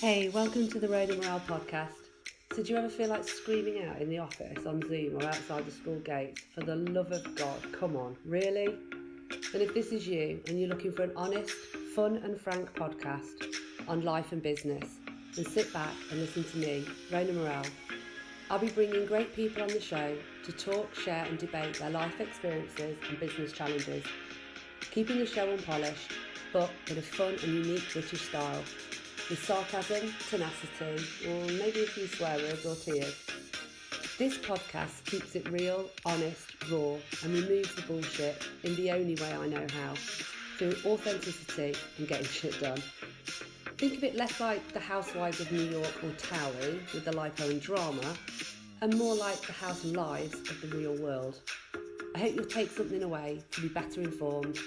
Hey, welcome to the Road and Morale podcast. So do you ever feel like screaming out in the office, on Zoom or outside the school gates? For the love of God, come on, really? And if this is you and you're looking for an honest, fun and frank podcast on life and business, then sit back and listen to me, Rona Morale. I'll be bringing great people on the show to talk, share and debate their life experiences and business challenges, keeping the show unpolished, but in a fun and unique British style, with sarcasm, tenacity, or maybe a few swear words or tears. This podcast keeps it real, honest, raw, and removes the bullshit in the only way I know how, through authenticity and getting shit done. Think of it less like the Housewives of New York or Towie with the lipo and drama, and more like the house lives of the real world. I hope you'll take something away to be better informed,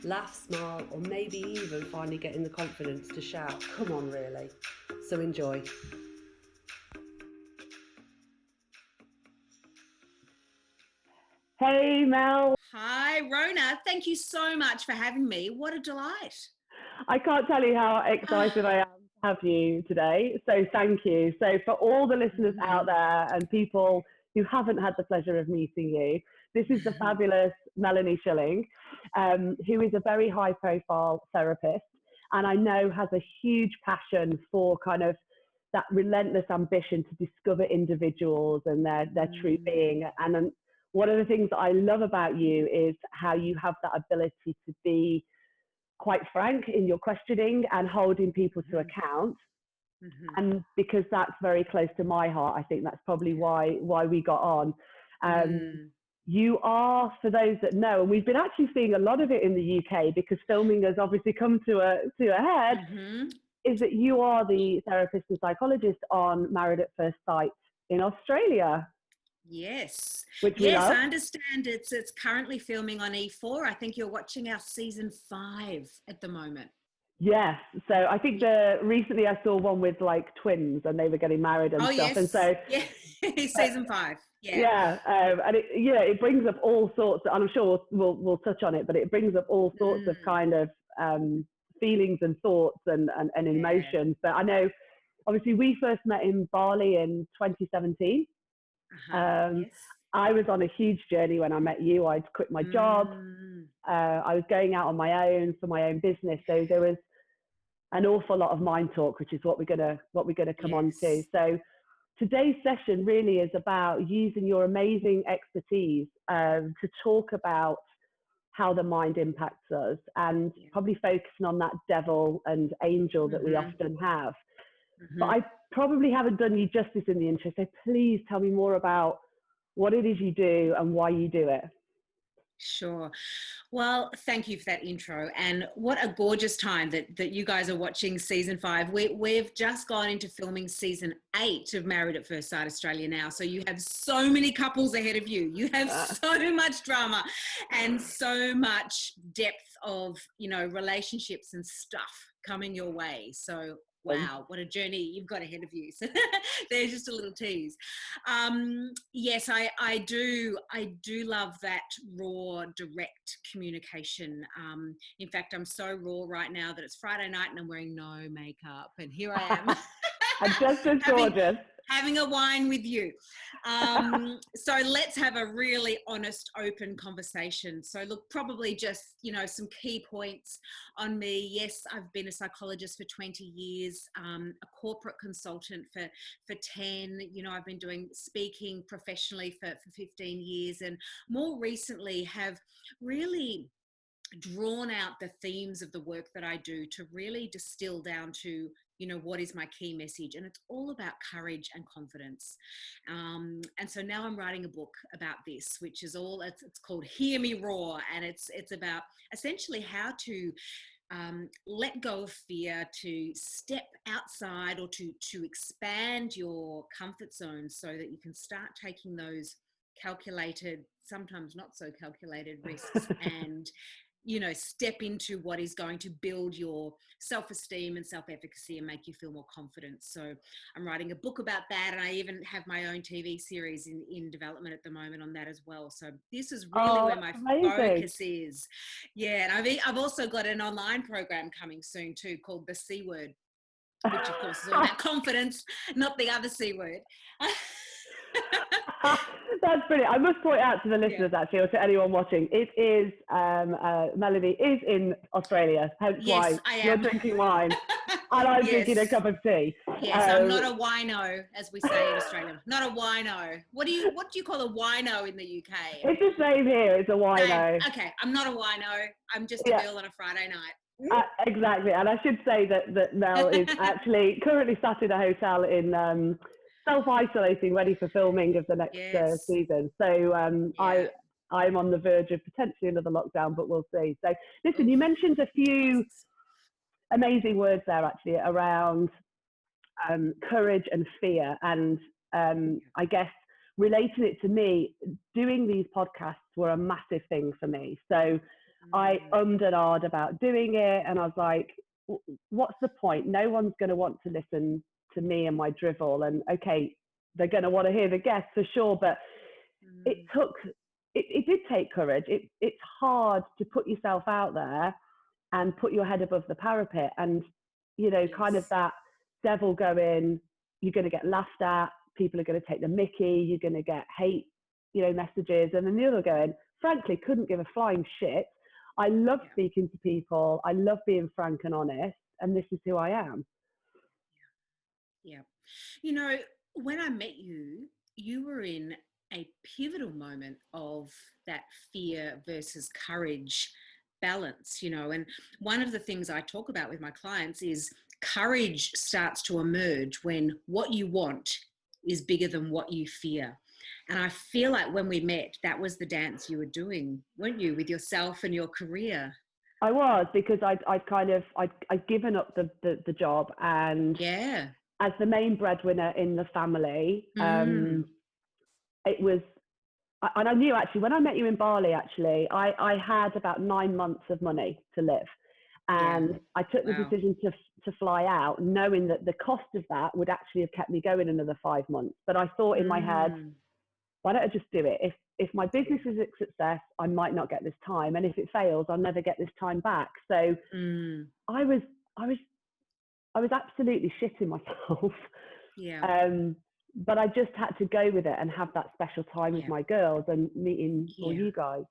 laugh, smile, or maybe even finally getting the confidence to shout, come on really. So enjoy. Hey Mel, Hi, Rona. Thank you so much for having me. What a delight. I can't tell you how excited I am to have you today. So thank you. So for all the listeners out there and people who haven't had the pleasure of meeting you, this is the fabulous Melanie Schilling, who is a very high profile therapist and I know has a huge passion for kind of that relentless ambition to discover individuals and their true being. And one of the things that I love about you is how you have that ability to be quite frank in your questioning and holding people to account. And because that's very close to my heart, I think that's probably why we got on. You are, for those that know, and we've been actually seeing a lot of it in the UK because filming has obviously come to a head, is that you are the therapist and psychologist on Married at First Sight in Australia. Yes. Which we love. I understand it's currently filming on E4. I think you're watching our season 5 at the moment. Yes. So I think recently I saw one with like twins and they were getting married and stuff. Yes. And so season 5. Yeah. And it brings up all sorts. And I'm sure we'll touch on it, but it brings up all sorts of kind of feelings and thoughts and emotions. But I know, obviously, we first met in Bali in 2017. Yes. I was on a huge journey when I met you. I'd quit my job. I was going out on my own for my own business. So there was an awful lot of mind talk, which is what we're gonna come on to. So today's session really is about using your amazing expertise to talk about how the mind impacts us and probably focusing on that devil and angel that we often have. But I probably haven't done you justice in the intro, so please tell me more about what it is you do and why you do it. Sure. Well, thank you for that intro. And what a gorgeous time that you guys are watching season 5. We've just gone into filming season 8 of Married at First Sight Australia now. So you have so many couples ahead of you. You have so much drama and so much depth of, relationships and stuff coming your way. So wow, what a journey you've got ahead of you. So there's just a little tease. Yes, I do love that raw, direct communication. In fact, I'm so raw right now that it's Friday night and I'm wearing no makeup. And here I am. I'm just as gorgeous. Having a wine with you. So let's have a really honest, open conversation. So look, probably just, some key points on me. Yes, I've been a psychologist for 20 years, a corporate consultant for 10. I've been doing speaking professionally for 15 years and more recently have really drawn out the themes of the work that I do to really distill down to what is my key message, and it's all about courage and confidence. And so now I'm writing a book about this, which is it's called Hear Me Roar, and it's about essentially how to let go of fear, to step outside or to expand your comfort zone so that you can start taking those calculated, sometimes not so calculated risks and step into what is going to build your self-esteem and self-efficacy and make you feel more confident. So I'm writing a book about that, and I even have my own TV series in development at the moment on that as well. So this is really where my focus is. Yeah, and I've also got an online program coming soon too called The C Word. which of course is all about confidence, not the other C word. That's brilliant. I must point out to the Yeah. listeners, actually, or to anyone watching, it is Melanie is in Australia, hence Yes, why I you're am. drinking wine and I'm drinking a Yes. cup of tea. Yes, I'm not a wino, as we say in Australia. Not a wino. What do you call a wino in the UK? It's the same here. It's a Same. wino. Okay, I'm not a wino. I'm just a Yeah. girl on a Friday night. Exactly. And I should say that Mel is actually currently sat in a hotel in self-isolating, ready for filming of the next Yes. season. So Yeah. I'm on the verge of potentially another lockdown, but we'll see. So listen, Oof. you mentioned a few amazing words there actually around courage and fear. And I guess relating it to me, doing these podcasts were a massive thing for me. So I and ahed about doing it, and I was like, what's the point? No one's going to want to listen to me and my drivel. And okay, they're going to want to hear the guests for sure, but it did take courage. It's hard to put yourself out there and put your head above the parapet, and kind of that devil going, you're going to get laughed at, people are going to take the mickey, you're going to get hate messages, and then the other going, frankly, couldn't give a flying shit. I love speaking to people, I love being frank and honest, and this is who I am. Yeah. When I met you, you were in a pivotal moment of that fear versus courage balance, and one of the things I talk about with my clients is courage starts to emerge when what you want is bigger than what you fear. And I feel like when we met, that was the dance you were doing, weren't you, with yourself and your career? I was, because I'd given up the job, and as the main breadwinner in the family, it was, and I knew actually when I met you in Bali, actually, I had about 9 months of money to live. And I took the decision to fly out, knowing that the cost of that would actually have kept me going another 5 months. But I thought in my head, why don't I just do it? If my business is a success, I might not get this time. And if it fails, I'll never get this time back. So I was absolutely shitting myself. But I just had to go with it and have that special time with my girls and meeting all you guys.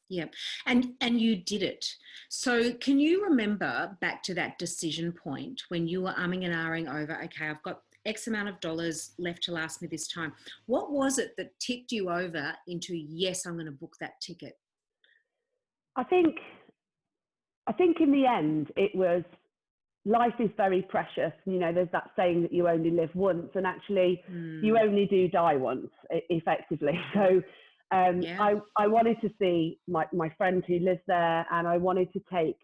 Yeah. And you did it. So can you remember back to that decision point when you were umming and ahhing over, okay, I've got X amount of dollars left to last me this time. What was it that tipped you over into, yes, I'm going to book that ticket? I think in the end, it was, life is very precious. There's that saying that you only live once, and actually you only do die once, effectively. So I wanted to see my friend who lives there, and I wanted to take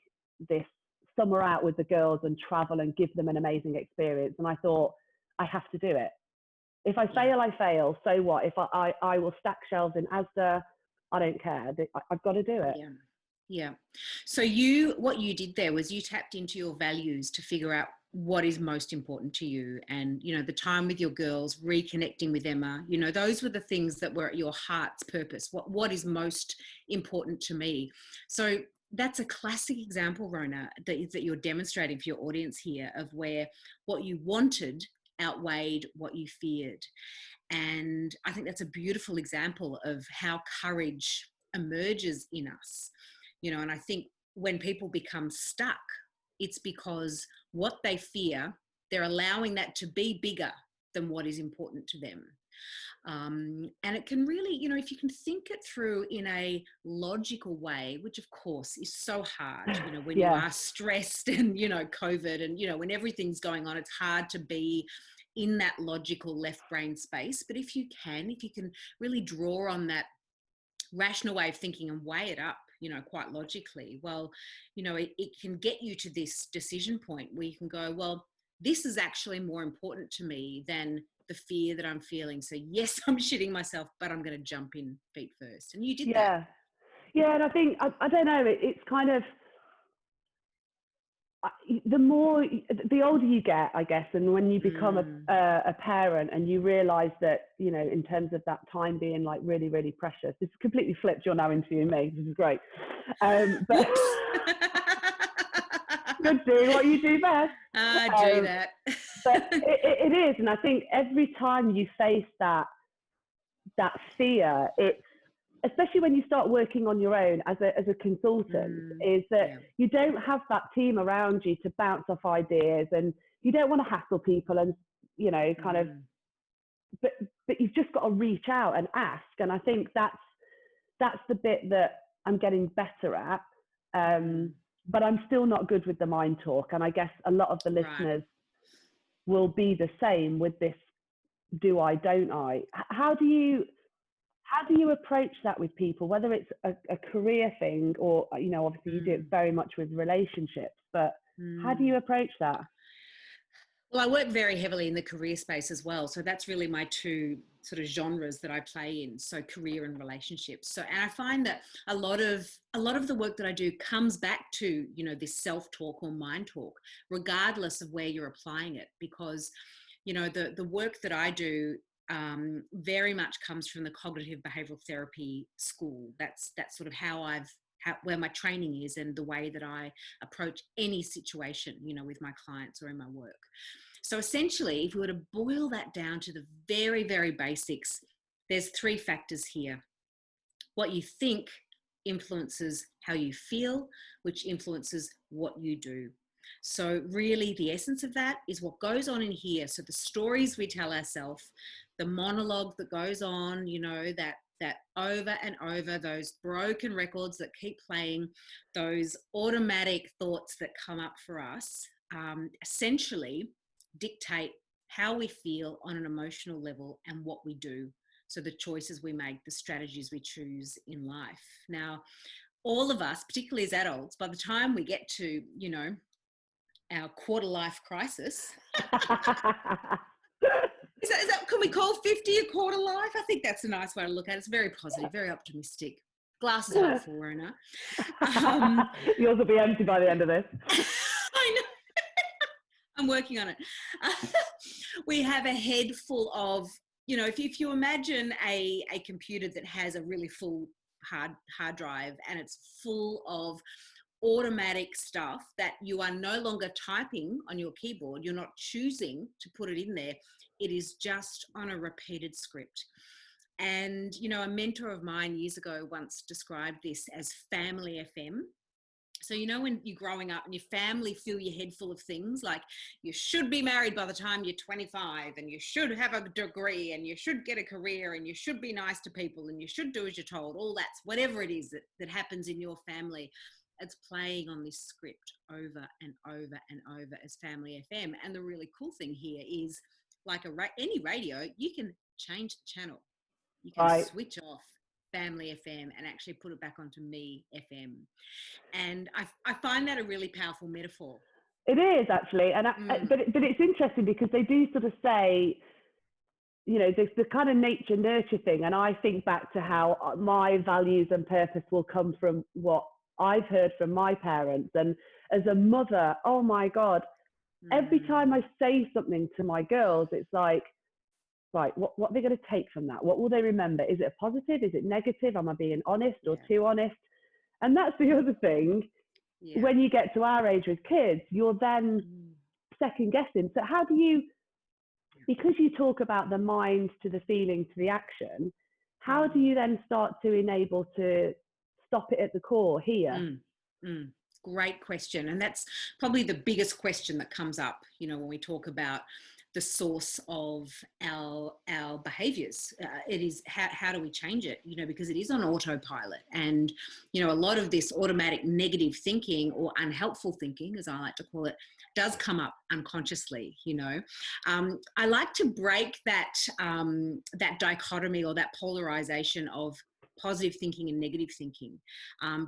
this summer out with the girls and travel and give them an amazing experience. And I thought, I have to do it. If I fail, I fail. So what? If I will stack shelves in Asda, I don't care. I've got to do it. Yeah. So what you did there was you tapped into your values to figure out what is most important to you. And, the time with your girls, reconnecting with Emma, those were the things that were at your heart's purpose. What is most important to me? So that's a classic example, Rona, that you're demonstrating for your audience here, of where what you wanted outweighed what you feared. And I think that's a beautiful example of how courage emerges in us. And I think when people become stuck, it's because what they fear, they're allowing that to be bigger than what is important to them. And it can really, if you can think it through in a logical way, which of course is so hard, when you are stressed and, COVID and, when everything's going on, it's hard to be in that logical left brain space. But if you can really draw on that rational way of thinking and weigh it up, quite logically, well, it can get you to this decision point where you can go, well, this is actually more important to me than the fear that I'm feeling. So yes, I'm shitting myself, but I'm going to jump in feet first. And you did that. Yeah. And I think, I don't know, it's kind of, the older you get, I guess, and when you become a parent and you realize that, in terms of that time being like really, really precious, it's completely flipped. You're now interviewing me. This is great. But Good, doing what you do best. Do that. But it is, and I think every time you face that fear, it's, especially when you start working on your own as a consultant, is that you don't have that team around you to bounce off ideas, and you don't want to hassle people, and kind of, but you've just got to reach out and ask. And I think that's the bit that I'm getting better at. But I'm still not good with the mind talk, and I guess a lot of the listeners will be the same with this do I, don't I. How do you approach that with people, whether it's a career thing or, obviously you do it very much with relationships, but how do you approach that? Well, I work very heavily in the career space as well. So that's really my two sort of genres that I play in. So career and relationships. So, and I find that a lot of the work that I do comes back to, this self-talk or mind talk, regardless of where you're applying it, because, the work that I do very much comes from the cognitive behavioral therapy school. That's sort of where my training is, and the way that I approach any situation, with my clients or in my work. So essentially, if we were to boil that down to the very, very basics, there's three factors here. What you think influences how you feel, which influences what you do. So really the essence of that is what goes on in here. So the stories we tell ourselves, the monologue that goes on, that over and over, those broken records that keep playing, those automatic thoughts that come up for us, essentially dictate how we feel on an emotional level and what we do. So the choices we make, the strategies we choose in life. Now, all of us, particularly as adults, by the time we get to, our quarter life crisis, is that, can we call 50 a quarter life? I think that's a nice way to look at it. It's very positive, very optimistic. Glasses half full, Rona. Yours will be empty by the end of this. I know. I'm working on it. We have a head full of, if you imagine a computer that has a really full hard drive, and it's full of automatic stuff that you are no longer typing on your keyboard, you're not choosing to put it in there, it is just on a repeated script. And, a mentor of mine years ago once described this as family FM. So, when you're growing up and your family fill your head full of things like you should be married by the time you're 25, and you should have a degree, and you should get a career, and you should be nice to people, and you should do as you're told, all that's whatever it is that happens in your family, it's playing on this script over and over and over as family FM. And the really cool thing here is, like any radio, you can change the channel. You can switch off family FM and actually put it back onto me FM. And I find that a really powerful metaphor. It is actually, and but it's interesting because they do sort of say, there's the kind of nature nurture thing, and I think back to how my values and purpose will come from what I've heard from my parents. And as a mother, oh my God, every time I say something to my girls, it's like, right, what are they going to take from that? What will they remember? Is it a positive? Is it negative? Am I being honest or too honest? And that's the other thing. When you get to our age with kids, you're then second guessing. So how do you, because you talk about the mind to the feeling to the action, how do you then start to enable to stop it at the core here? Great question. And that's probably the biggest question that comes up, when we talk about the source of our behaviors. It is how do we change it, because it is on autopilot. And, a lot of this automatic negative thinking, or unhelpful thinking, as I like to call it, does come up unconsciously. I like to break that dichotomy, or that polarization of positive thinking and negative thinking,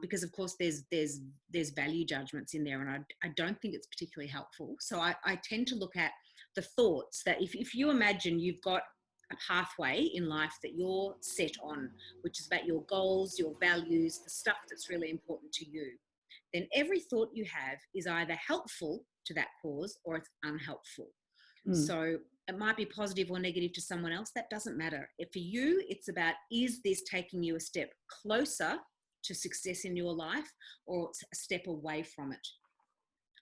because of course there's value judgments in there, and I don't think it's particularly helpful. So I tend to look at the thoughts that if you imagine you've got a pathway in life that you're set on, which is about your goals, your values, the stuff that's really important to you, then every thought you have is either helpful to that cause or it's unhelpful. So it might be positive or negative to someone else. That doesn't matter. For you, it's about, is this taking you a step closer to success in your life, or a step away from it?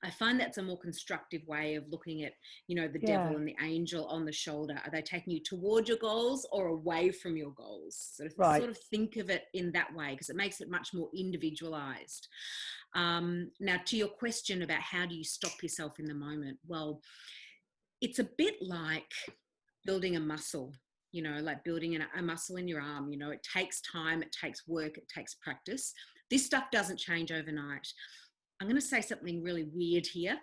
I find that's a more constructive way of looking at, you know, the Yeah. devil and the angel on the shoulder. Are they taking you toward your goals or away from your goals? Right. Sort of think of it in that way, because it makes it much more individualized. Now, to your question about how do you stop yourself in the moment? Well, it's a bit like building a muscle, you know, like building a muscle in your arm. You know, it takes time, it takes work, it takes practice. This stuff doesn't change overnight. I'm going to say something really weird here.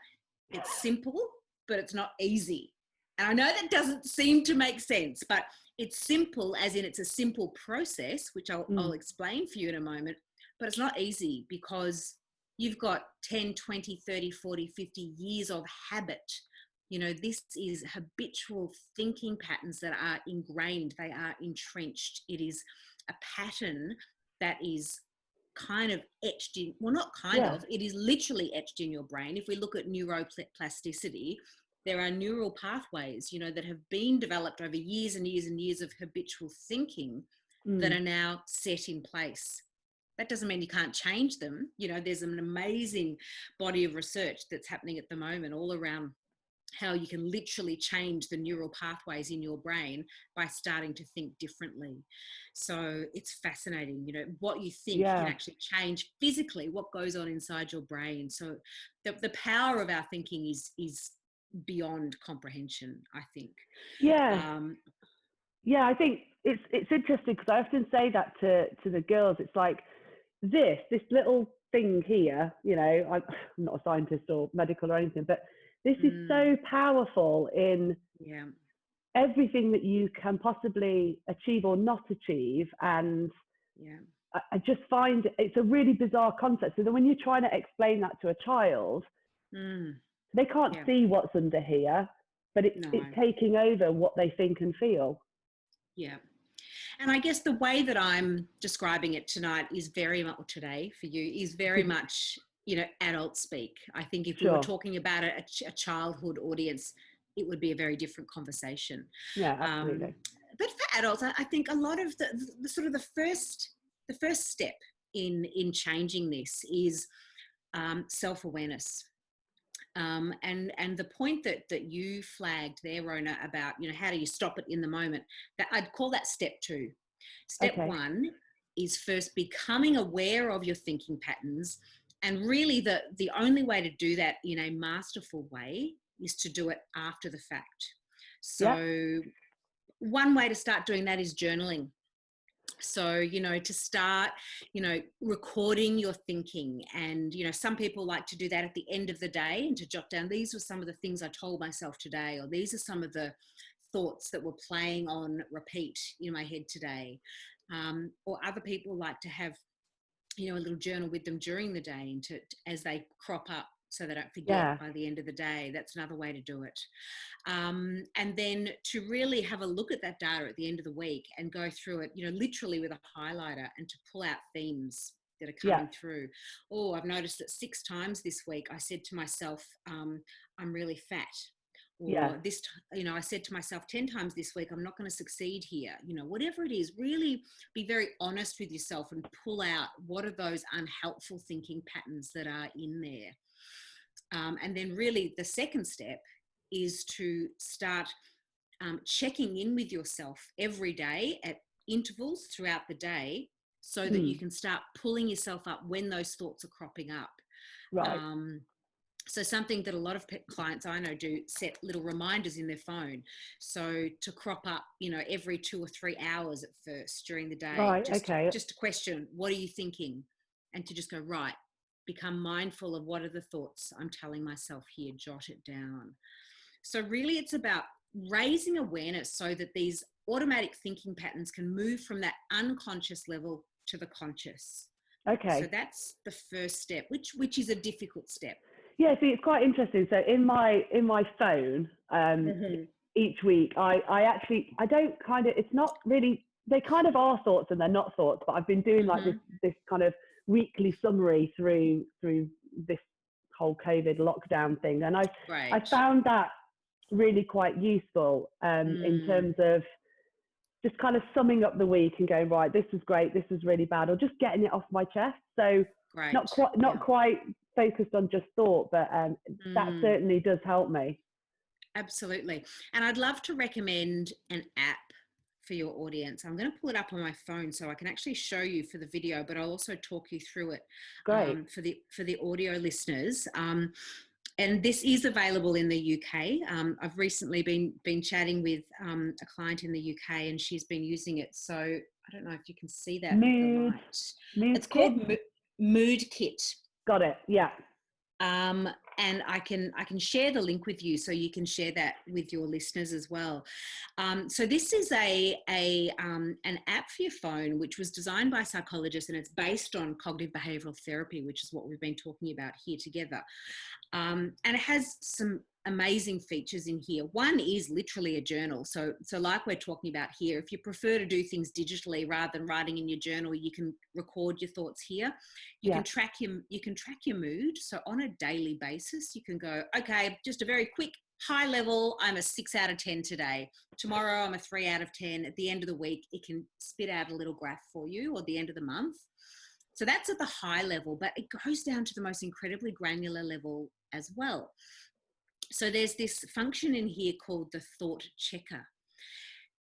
It's simple, but it's not easy. And I know that doesn't seem to make sense, but it's simple as in it's a simple process, which I'll explain for you in a moment, but it's not easy because you've got 10, 20, 30, 40, 50 years of habit. You know, this is habitual thinking patterns that are ingrained, they are entrenched. It is a pattern that is kind of etched in, well, not kind of, it is literally etched in your brain. If we look at neuroplasticity, there are neural pathways, you know, that have been developed over years and years and years of habitual thinking that are now set in place. That doesn't mean you can't change them. You know, there's an amazing body of research that's happening at the moment all around how you can literally change the neural pathways in your brain by starting to think differently. So it's fascinating, you know, what you think can actually change physically what goes on inside your brain. So the power of our thinking is beyond comprehension, I think. I think it's interesting because I often say that to the girls. It's like this little thing here, you know, I'm not a scientist or medical or anything, but this is so powerful in everything that you can possibly achieve or not achieve. And I just find it's a really bizarre concept. So that when you're trying to explain that to a child, they can't see what's under here, but it's taking over what they think and feel. Yeah. And I guess the way that I'm describing it tonight is very much, today for you, is very much, you know, adult speak. I think if we were talking about a childhood audience, it would be a very different conversation. Yeah, absolutely. But for adults, I think a lot of the sort of the first step in changing this is self-awareness. And the point that you flagged there, Rona, about, you know, how do you stop it in the moment, that I'd call that step 2. Step 1 is first becoming aware of your thinking patterns. And really the only way to do that in a masterful way is to do it after the fact. So one way to start doing that is journaling. So, you know, to start, you know, recording your thinking. And, you know, some people like to do that at the end of the day and to jot down, these were some of the things I told myself today, or these are some of the thoughts that were playing on repeat in my head today. Or other people like to have, you know, a little journal with them during the day and as they crop up, so they don't forget by the end of the day. That's another way to do it. And then to really have a look at that data at the end of the week and go through it, you know, literally with a highlighter, and to pull out themes that are coming through. Oh, I've noticed that 6 times this week I said to myself, I'm really fat. Or this, you know, I said to myself 10 times this week, I'm not going to succeed here. You know, whatever it is, really be very honest with yourself and pull out what are those unhelpful thinking patterns that are in there. And then really the second step is to start checking in with yourself every day at intervals throughout the day, so that you can start pulling yourself up when those thoughts are cropping up. So something that a lot of clients I know do, set little reminders in their phone. So to crop up, you know, every 2 or 3 hours at first during the day, just to question, what are you thinking? And to just go, right, become mindful of what are the thoughts I'm telling myself here, jot it down. So really it's about raising awareness so that these automatic thinking patterns can move from that unconscious level to the conscious. So that's the first step, which is a difficult step. Yeah, see, it's quite interesting. So in my phone, each week, I don't kind of, it's not really, they kind of are thoughts and they're not thoughts, but I've been doing like this kind of weekly summary through this whole COVID lockdown thing. And I found that really quite useful in terms of just kind of summing up the week and going, right, this was great, this was really bad, or just getting it off my chest. So not quite focused on just thought, but that certainly does help me. Absolutely. And I'd love to recommend an app for your audience. I'm going to pull it up on my phone so I can actually show you for the video, but I'll also talk you through it for the audio listeners. And this is available in the UK. I've recently been chatting with a client in the UK, and she's been using it. So I don't know if you can see that. Mood it's called Mood Kit. Got it. Yeah. And I can share the link with you so you can share that with your listeners as well. So this is an app for your phone, which was designed by psychologists, and it's based on cognitive behavioral therapy, which is what we've been talking about here together. And it has some amazing features in here. One is literally a journal. So like we're talking about here, if you prefer to do things digitally rather than writing in your journal, you can record your thoughts here. You can track your mood. So on a daily basis, you can go, okay, just a very quick high level, I'm a 6 out of 10 today. Tomorrow I'm a 3 out of 10. At the end of the week, it can spit out a little graph for you, or the end of the month. So that's at the high level, but it goes down to the most incredibly granular level as well. So there's this function in here called the thought checker.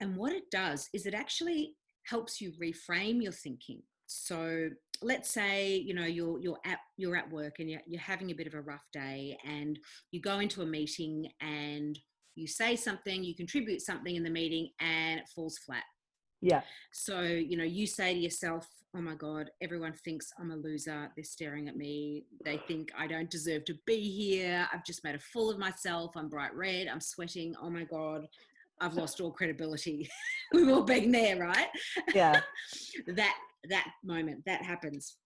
And what it does is it actually helps you reframe your thinking. So let's say, you're at work and you're having a bit of a rough day, and you go into a meeting and you say something, you contribute something in the meeting, and it falls flat. Yeah. So, you say to yourself, oh my God, everyone thinks I'm a loser. They're staring at me. They think I don't deserve to be here. I've just made a fool of myself. I'm bright red. I'm sweating. Oh my God, I've lost all credibility. We've all been there, right? Yeah. that moment, that happens.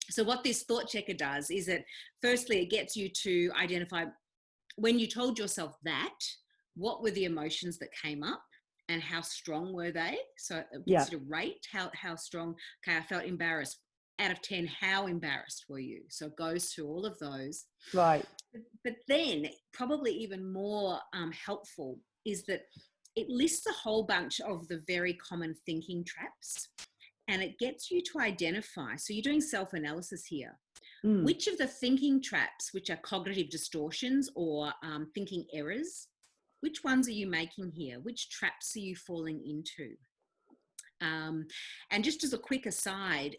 So what this thought checker does is that firstly, it gets you to identify when you told yourself that, what were the emotions that came up? And how strong were they? So it gets you to rate how strong. Okay, I felt embarrassed. Out of 10, how embarrassed were you? So it goes through all of those. Right. But then probably even more helpful is that it lists a whole bunch of the very common thinking traps, and it gets you to identify. So you're doing self-analysis here. Which of the thinking traps, which are cognitive distortions or thinking errors, which ones are you making here? Which traps are you falling into? And just as a quick aside,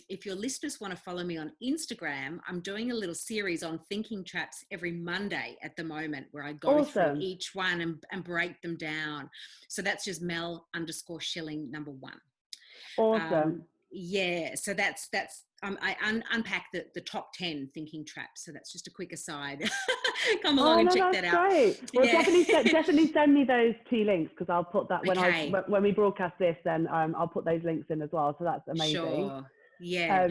if your listeners want to follow me on Instagram, I'm doing a little series on thinking traps every Monday at the moment, where I go through each one and break them down. So that's just Mel_Schilling #1. Awesome. So that's I unpack the top 10 thinking traps. So that's just a quick aside. Come along and check that out. Great. Well, definitely send me those 2 links, because I'll put that when we broadcast this. Then I'll put those links in as well. So that's amazing. Sure. Yeah.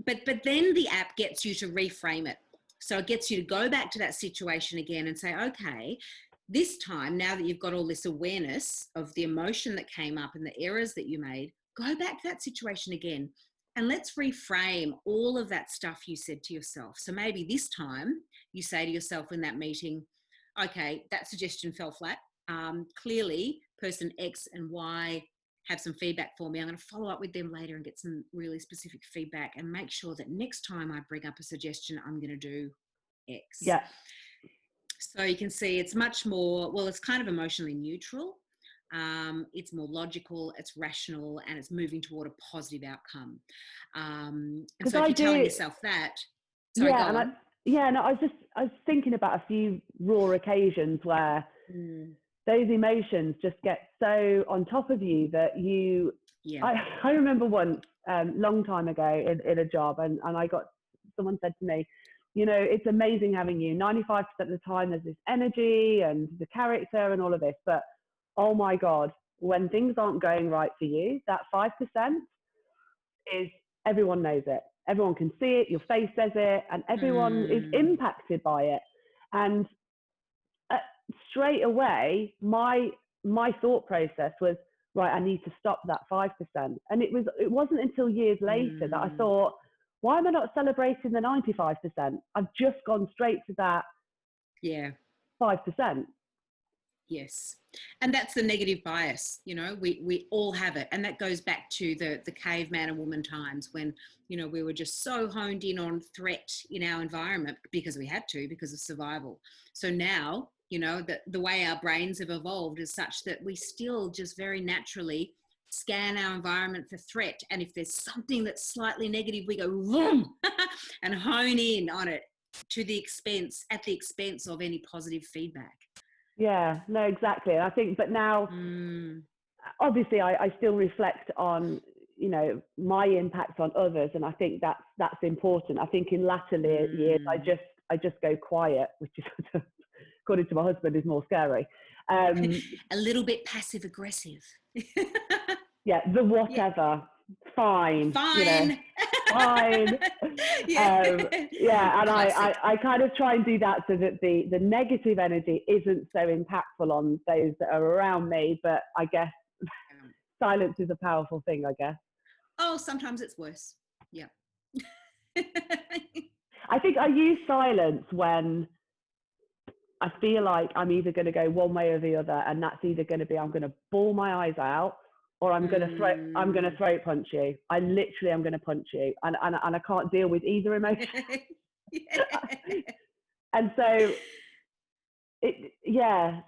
But then the app gets you to reframe it. So it gets you to go back to that situation again and say, okay, this time, now that you've got all this awareness of the emotion that came up and the errors that you made, go back to that situation again. And let's reframe all of that stuff you said to yourself. So maybe this time you say to yourself in that meeting, okay, that suggestion fell flat. Clearly, person X and Y have some feedback for me. I'm going to follow up with them later and get some really specific feedback, and make sure that next time I bring up a suggestion, I'm going to do X. Yeah. So you can see it's much more, it's kind of emotionally neutral. It's more logical, it's rational, and it's moving toward a positive outcome. And so if you're telling yourself that, I was thinking about a few raw occasions where those emotions just get so on top of you that I remember once, long time ago in a job, and someone said to me, it's amazing having you. 95% of the time there's this energy and the character and all of this, but oh my God, when things aren't going right for you, that 5% is, everyone knows it. Everyone can see it, your face says it, and everyone is impacted by it. And straight away, my thought process was, right, I need to stop that 5%. And it wasn't until years later that I thought, why am I not celebrating the 95%? I've just gone straight to that 5%. Yes. And that's the negative bias, you know, we all have it. And that goes back to the caveman and woman times when, you know, we were just so honed in on threat in our environment because we had to, because of survival. So now, you know, the way our brains have evolved is such that we still just very naturally scan our environment for threat. And if there's something that's slightly negative, we go, vroom, and hone in on it at the expense of any positive feedback. Yeah, no, exactly. I think, but now, obviously, I still reflect on, you know, my impact on others, and I think that's important. I think in latter years, I just go quiet, which is, according to my husband, is more scary. A little bit passive aggressive. Yeah, the whatever, fine, you know, fine. Yeah. Yeah, and Classic. I kind of try and do that so that the negative energy isn't so impactful on those that are around me. But I guess silence is a powerful thing, I guess. Oh, sometimes it's worse. Yeah. I think I use silence when I feel like I'm either going to go one way or the other, and that's either going to be I'm going to bawl my eyes out, or I'm going to throat punch you. I literally am going to punch you, and I can't deal with either emotion. And so,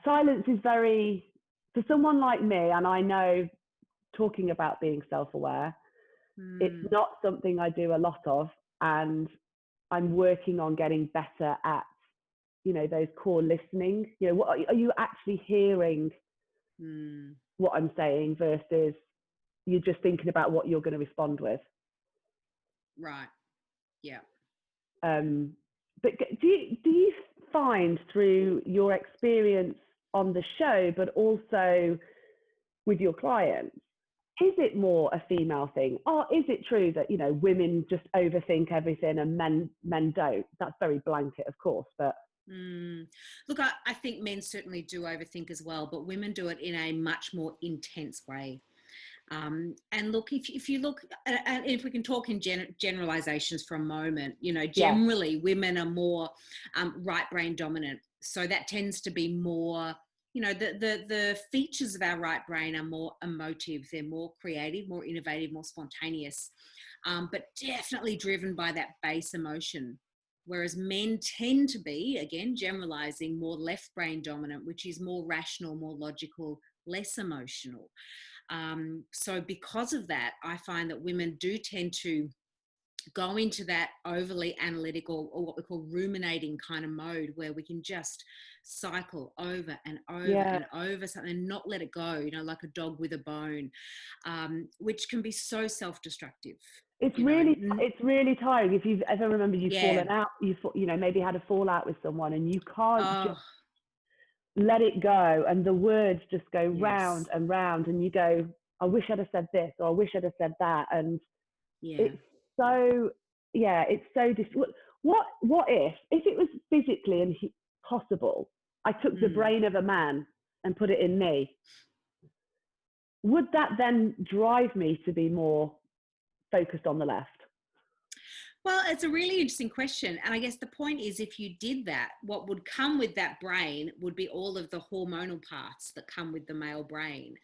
silence is very, for someone like me, and I know, talking about being self-aware, it's not something I do a lot of, and I'm working on getting better at, you know, those core listening. You know, what are you actually hearing what I'm saying versus you're just thinking about what you're going to respond with. Right. Yeah. But do you find through your experience on the show, but also with your clients, is it more a female thing, or is it true that, you know, women just overthink everything and men don't? That's very blanket, of course, but look, I think men certainly do overthink as well, but women do it in a much more intense way. And look, if you look, and if we can talk in generalizations for a moment, you know, generally women are more right brain dominant. So that tends to be more, you know, the features of our right brain are more emotive. They're more creative, more innovative, more spontaneous, but definitely driven by that base emotion. Whereas men tend to be, again, generalizing, more left brain dominant, which is more rational, more logical, less emotional. So because of that, I find that women do tend to go into that overly analytical, or what we call ruminating kind of mode, where we can just cycle over and over and over something and not let it go, you know, like a dog with a bone, which can be so self-destructive. It's really tiring. If you've ever remembered you've fallen out, you know, maybe had a fallout with someone, and you can't just let it go, and the words just go round and round, and you go, I wish I'd have said this, or I wish I'd have said that, and it's so what if it was physically and possible, I took the brain of a man and put it in me? Would that then drive me to be more focused on the left? Well, it's a really interesting question. And I guess the point is, if you did that, what would come with that brain would be all of the hormonal parts that come with the male brain.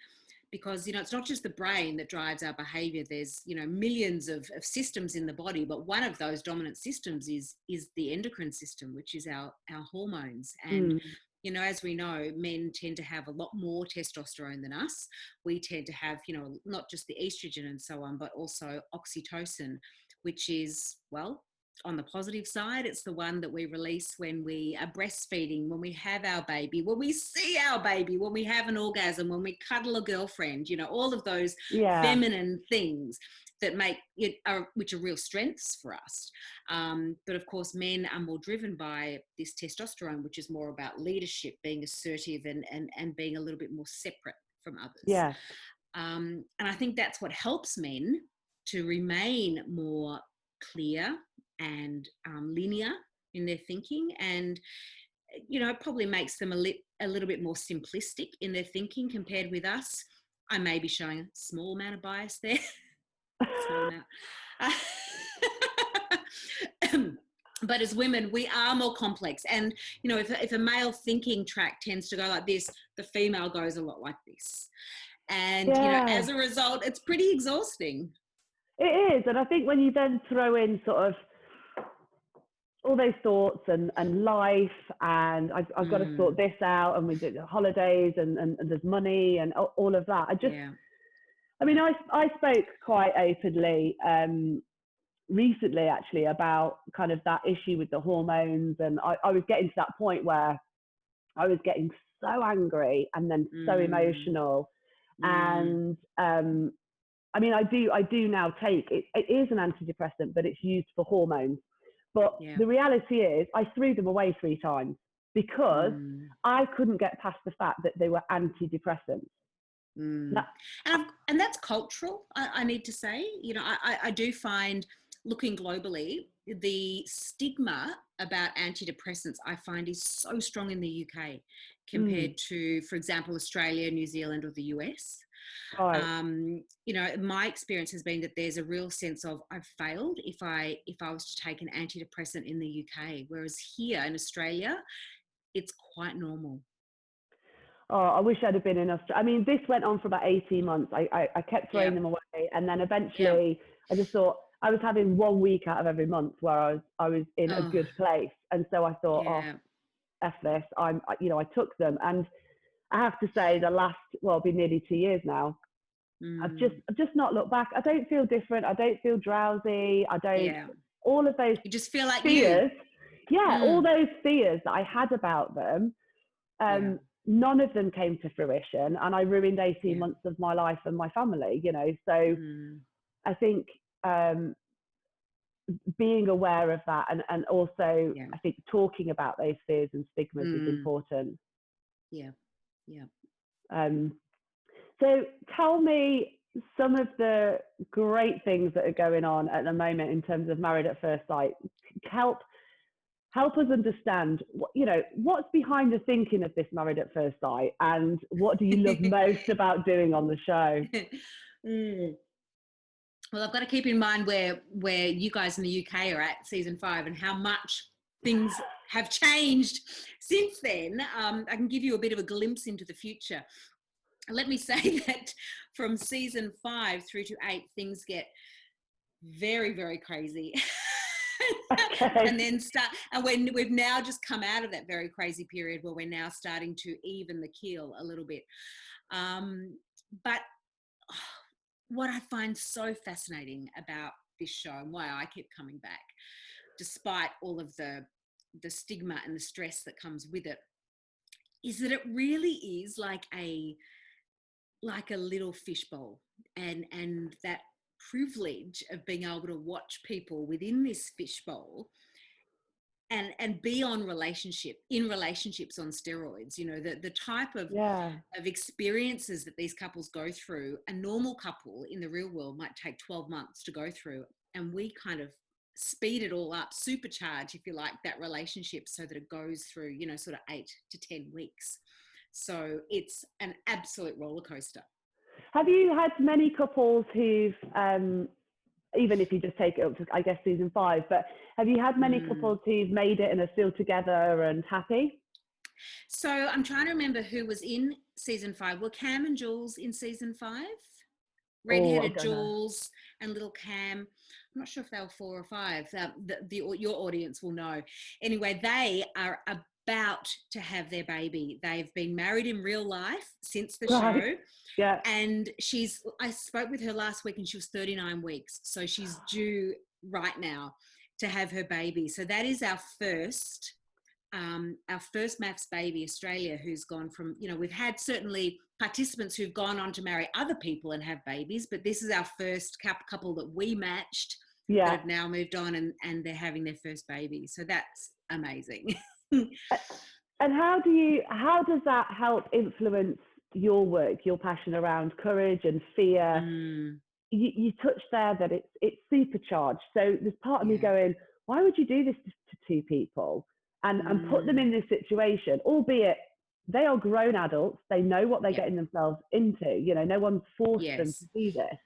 Because, you know, it's not just the brain that drives our behavior. There's, you know, millions of systems in the body, but one of those dominant systems is the endocrine system, which is our hormones. And you know, as we know, men tend to have a lot more testosterone than us. We tend to have, you know, not just the estrogen and so on, but also oxytocin, which is, well, on the positive side, it's the one that we release when we are breastfeeding, when we have our baby, when we see our baby, when we have an orgasm, when we cuddle a girlfriend, you know, all of those feminine things that make it, which are real strengths for us. But of course, men are more driven by this testosterone, which is more about leadership, being assertive and being a little bit more separate from others. Yeah. And I think that's what helps men to remain more clear and linear in their thinking, and you know, it probably makes them a little bit more simplistic in their thinking compared with us. I may be showing a small amount of bias there. Small amount. But as women, we are more complex. And, you know, if a male thinking track tends to go like this, the female goes a lot like this. And, you know, Yeah, as a result, it's pretty exhausting. it is. And I think when you then throw in sort of all those thoughts and life, and I've got to sort this out, and we do the holidays, and there's money and all of that. Yeah. I mean, I spoke quite openly recently, actually, about kind of that issue with the hormones. And I was getting to that point where I was getting so angry and then so emotional. And I mean, I do now take it. It is an antidepressant, but it's used for hormones. But the reality is, I threw them away 3 times because I couldn't get past the fact that they were antidepressants. And that's cultural, I need to say. You know, I do find, looking globally, the stigma about antidepressants I find is so strong in the UK compared to, for example, Australia, New Zealand, or the US. Right. You know, my experience has been that there's a real sense of I've failed if I was to take an antidepressant in the UK, whereas here in Australia, it's quite normal. Oh, I wish I'd have been in Australia. I mean, this went on for about 18 months. I kept throwing them away, and then eventually I just thought I was having 1 week out of every month where I was in a good place, and so I thought, oh, F this. I took them, and I have to say, it'll be nearly 2 years now. I've just not looked back. I don't feel different. I don't feel drowsy. I don't. All of those. You just feel like fears. you. All those fears that I had about them. None of them came to fruition, and I ruined 18 months of my life and my family. You know, so I think being aware of that, and also I think talking about those fears and stigmas is important. So tell me some of the great things that are going on at the moment in terms of Married at First Sight. Help us understand, what's behind the thinking of this Married at First Sight, and what do you love most about doing on the show? Well, I've got to keep in mind where you guys in the UK are at season 5 and how much things have changed since then. I can give you a bit of a glimpse into the future. Let me say that from season 5 through to 8, things get very, very crazy. And then when we've now just come out of that very crazy period where we're now starting to even the keel a little bit. But what I find so fascinating about this show, and why I keep coming back, despite all of the stigma and the stress that comes with it, is that it really is like a little fishbowl, and that privilege of being able to watch people within this fishbowl and be in relationships on steroids. You know, the type of experiences that these couples go through, a normal couple in the real world might take 12 months to go through, and we kind of speed it all up, supercharge, if you like, that relationship so that it goes through, you know, sort of 8 to 10 weeks. So it's an absolute roller coaster. Have you had many couples who've, even if you just take it up to, I guess, season 5, but have you had many couples who've made it and are still together and happy? So I'm trying to remember who was in season 5. Were Cam and Jules in season 5? Redheaded Jules and little Cam. I'm not sure if they were 4 or 5. Your audience will know. Anyway, they are about to have their baby. They've been married in real life since the show. Yeah. And I spoke with her last week and she was 39 weeks. So she's due right now to have her baby. So that is our first maths baby, Australia, who's gone from, you know, we've had certainly participants who've gone on to marry other people and have babies, but this is our first couple that we matched that have now moved on and they're having their first baby. So that's amazing. And how does that help influence your work, your passion around courage and fear? You touched there that it's supercharged. So there's part of me going, why would you do this to 2 people and put them in this situation, albeit they are grown adults, they know what they're getting themselves into, you know, no one's forced them to do this.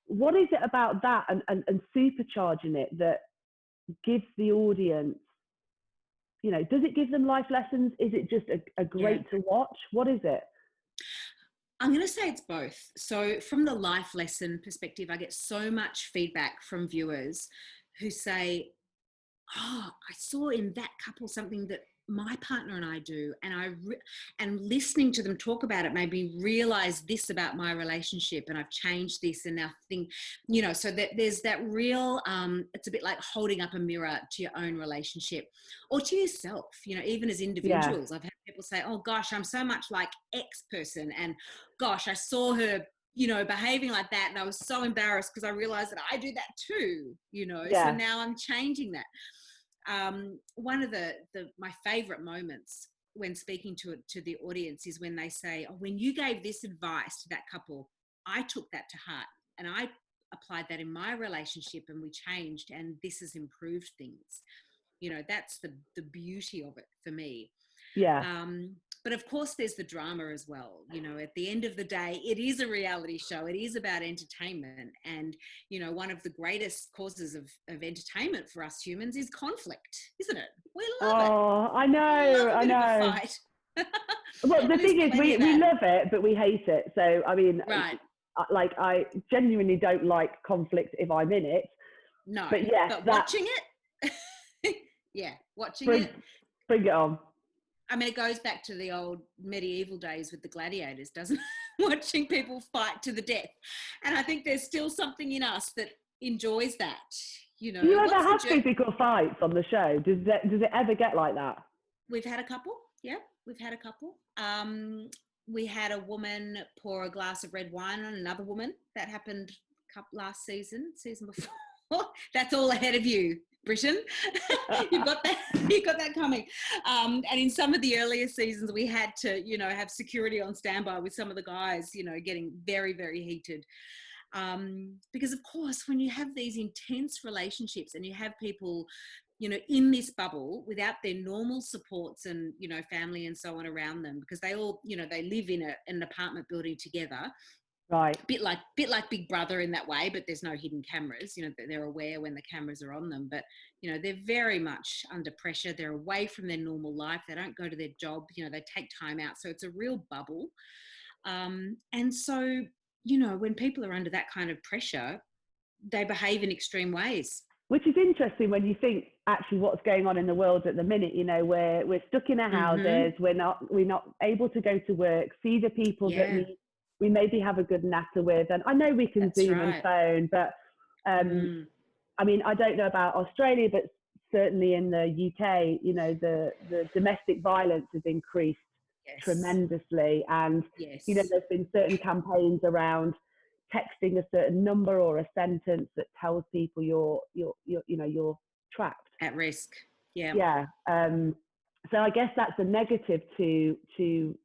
What is it about that and supercharging it that gives the audience, you know, does it give them life lessons? Is it just a great to watch? What is it? I'm going to say it's both. So from the life lesson perspective, I get so much feedback from viewers who say, oh, I saw in that couple something that my partner and I do, and listening to them talk about it made me realize this about my relationship, and I've changed this, and now think, you know, so that there's that real, it's a bit like holding up a mirror to your own relationship or to yourself, you know, even as individuals. I've had people say, oh gosh, I'm so much like X person, and gosh, I saw her, you know, behaving like that, and I was so embarrassed because I realized that I do that too, you know. So now I'm changing that. One of my favorite moments when speaking to the audience is when they say, oh, when you gave this advice to that couple, I took that to heart and I applied that in my relationship, and we changed, and this has improved things. You know, that's the beauty of it for me. But of course there's the drama as well. You know, at the end of the day, it is a reality show. It is about entertainment. And, you know, one of the greatest causes of entertainment for us humans is conflict, isn't it? We love it. Oh, I know, I know. Fight. Well, the thing is, we love it, but we hate it. So, I mean, like, I genuinely don't like conflict if I'm in it. No, but yes, but watching it, watching it. Bring it on. I mean, it goes back to the old medieval days with the gladiators, doesn't it? Watching people fight to the death. And I think there's still something in us that enjoys that. You know, do you ever have physical fights on the show? Does it ever get like that? We've had a couple. Yeah, we've had a couple. We had a woman pour a glass of red wine on another woman. That happened last season before. That's all ahead of you, Britain. You've got that coming. And in some of the earlier seasons, we had to, you know, have security on standby with some of the guys, you know, getting very, very heated. Because of course, when you have these intense relationships and you have people, you know, in this bubble without their normal supports and, you know, family and so on around them, because they all, you know, they live in an apartment building together. Right. Bit like Big Brother in that way, but there's no hidden cameras. You know, they're aware when the cameras are on them, but, you know, they're very much under pressure. They're away from their normal life. They don't go to their job. You know, they take time out. So it's a real bubble. And so, you know, when people are under that kind of pressure, they behave in extreme ways. Which is interesting when you think actually what's going on in the world at the minute. You know, we're stuck in our houses. We're not able to go to work, see the people that we maybe have a good natter with. And I know we can Zoom and phone, but I mean, I don't know about Australia, but certainly in the UK, you know, the domestic violence has increased tremendously. And, you know, there's been certain campaigns around texting a certain number or a sentence that tells people you're trapped. At risk. Yeah. Yeah. So I guess that's a negative to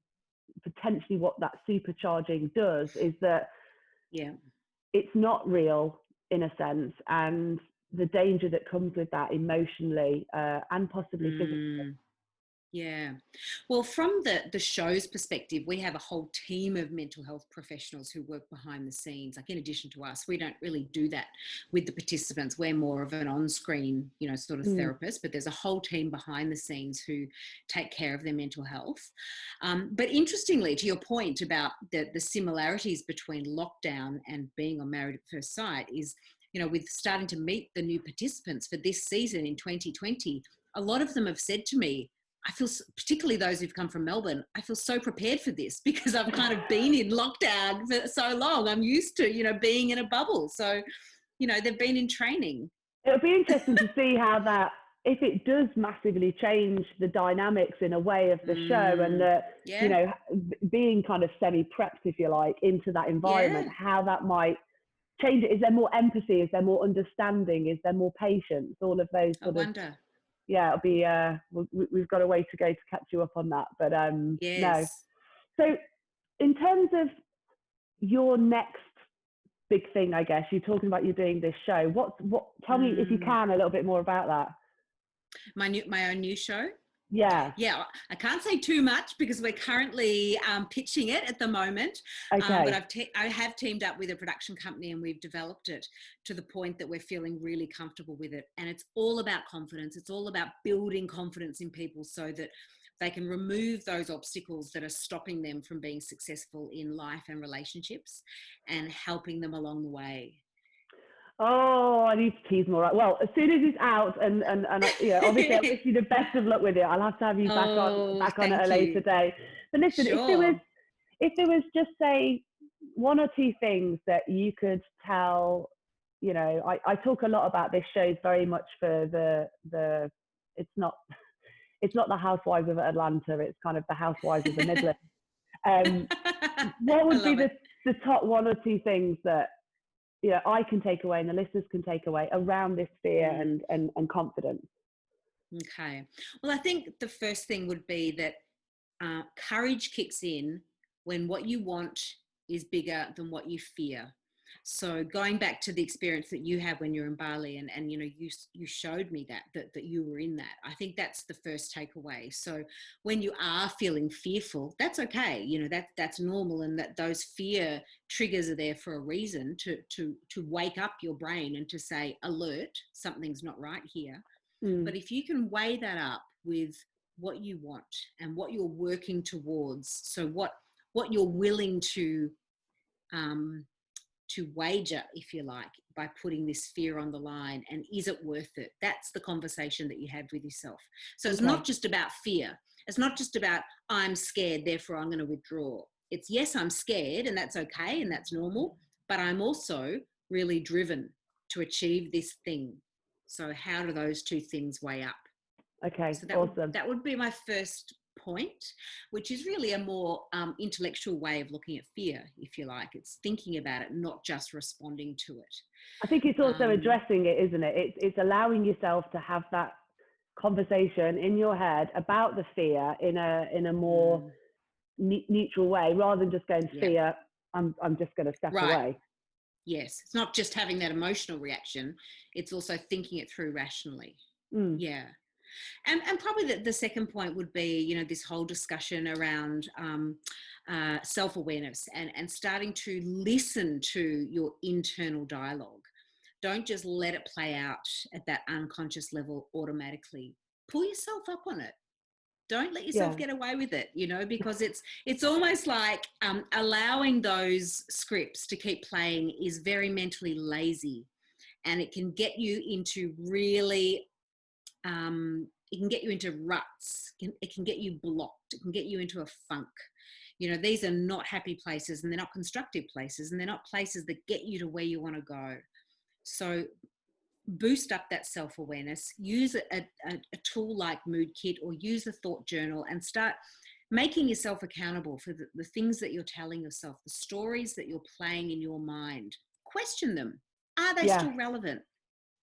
potentially what that supercharging does, is that it's not real in a sense, and the danger that comes with that emotionally and possibly physically. Yeah. Well, from the show's perspective, we have a whole team of mental health professionals who work behind the scenes. Like, in addition to us, we don't really do that with the participants. We're more of an on-screen, you know, sort of therapist, but there's a whole team behind the scenes who take care of their mental health. But interestingly, to your point about the similarities between lockdown and being on Married at First Sight is, you know, with starting to meet the new participants for this season in 2020, a lot of them have said to me, I feel, particularly those who've come from Melbourne, I feel so prepared for this because I've kind of been in lockdown for so long. I'm used to, you know, being in a bubble. So, you know, they've been in training. It'll be interesting to see how that, if it does massively change the dynamics in a way of the show, and that, you know, being kind of semi-prepped, if you like, into that environment, how that might change it. Is there more empathy? Is there more understanding? Is there more patience? All of those sort of. Yeah, it'll be. We've got a way to go to catch you up on that, but no. So, in terms of your next big thing, I guess you're talking about you're doing this show. What? Tell me, if you can, a little bit more about that. My own new show. Yeah. Yeah, I can't say too much because we're currently pitching it at the moment. Okay. But I have teamed up with a production company and we've developed it to the point that we're feeling really comfortable with it. And it's all about confidence. It's all about building confidence in people so that they can remove those obstacles that are stopping them from being successful in life and relationships and helping them along the way. Oh, I need to tease more. Well, as soon as it's out, and obviously I wish you the best of luck with it. I'll have to have you back on at a later date. But listen, Sure. if there was just say one or two things that you could tell, I talk a lot about this show very much for the it's not the Housewives of Atlanta, it's kind of the Housewives of the Midlands. What would be the top one or two things that I can take away and the listeners can take away around this fear and confidence? Okay. Well, I think the first thing would be that courage kicks in when what you want is bigger than what you fear. So going back to the experience that you had when you're in Bali and you showed me that you were in that. I think that's the first takeaway. So when you are feeling fearful, that's okay. That's normal, and that those fear triggers are there for a reason to wake up your brain and to say, alert, something's not right here. But if you can weigh that up with what you want and what you're working towards, so what you're willing to wager, if you like, by putting this fear on the line, and is it worth it? That's the conversation that you have with yourself. So it's not just about fear. It's not just about I'm scared, therefore I'm going to withdraw. It's yes, I'm scared, and that's okay, and that's normal, but I'm also really driven to achieve this thing. So how do those two things weigh up? Okay, so awesome. That would be my first point, which is really a more intellectual way of looking at fear, if you like. It's thinking about it, not just responding to it. I think it's also addressing it, isn't it? It's allowing yourself to have that conversation in your head about the fear in a more neutral way, rather than just going fear. I'm just going to step away. Yes, it's not just having that emotional reaction; it's also thinking it through rationally. Yeah. And probably the second point would be, this whole discussion around self-awareness and starting to listen to your internal dialogue. Don't just let it play out at that unconscious level automatically. Pull yourself up on it. Don't let yourself get away with it, because it's almost like allowing those scripts to keep playing is very mentally lazy, and it can get you into really it can get you into ruts. It can get you blocked. It can get you into a funk. These are not happy places, and they're not constructive places, and they're not places that get you to where you want to go. So boost up that self-awareness. Use a tool like Mood Kit, or use a thought journal, and start making yourself accountable for the things that you're telling yourself, the stories that you're playing in your mind. Question them. Are they still relevant?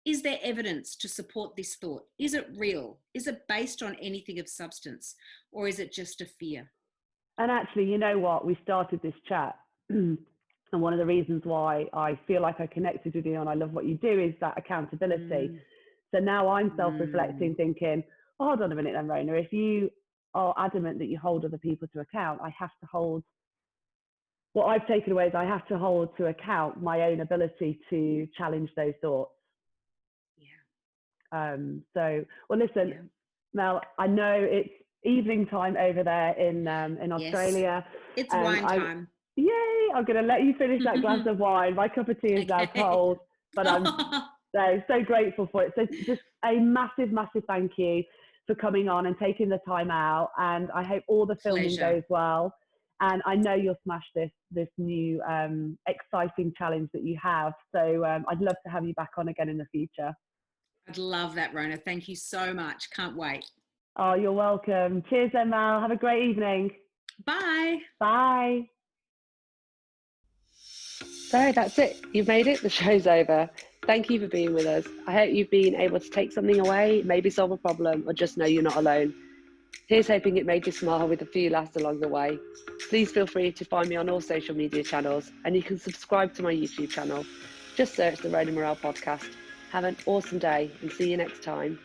Is there evidence to support this thought? Is it real? Is it based on anything of substance? Or is it just a fear? And actually, you know what? We started this chat, and one of the reasons why I feel like I connected with you and I love what you do is that accountability. So now I'm self-reflecting, thinking, oh, hold on a minute then, Rona. If you are adamant that you hold other people to account, I have to hold, what I've taken away is I have to hold to account my own ability to challenge those thoughts. So, well, listen, Mel, I know it's evening time over there in Australia. It's wine time. Yay! I'm going to let you finish that glass of wine. My cup of tea is now cold, but I'm so grateful for it. So just a massive, massive thank you for coming on and taking the time out. And I hope all the filming goes well. And I know you'll smash this new exciting challenge that you have. So I'd love to have you back on again in the future. I'd love that, Rona. Thank you so much. Can't wait. Oh, you're welcome. Cheers, then, Mel. Have a great evening. Bye. Bye. So that's it. You've made it. The show's over. Thank you for being with us. I hope you've been able to take something away, maybe solve a problem, or just know you're not alone. Here's hoping it made you smile with a few laughs along the way. Please feel free to find me on all social media channels, and you can subscribe to my YouTube channel. Just search the Rona Morel Podcast. Have an awesome day and see you next time.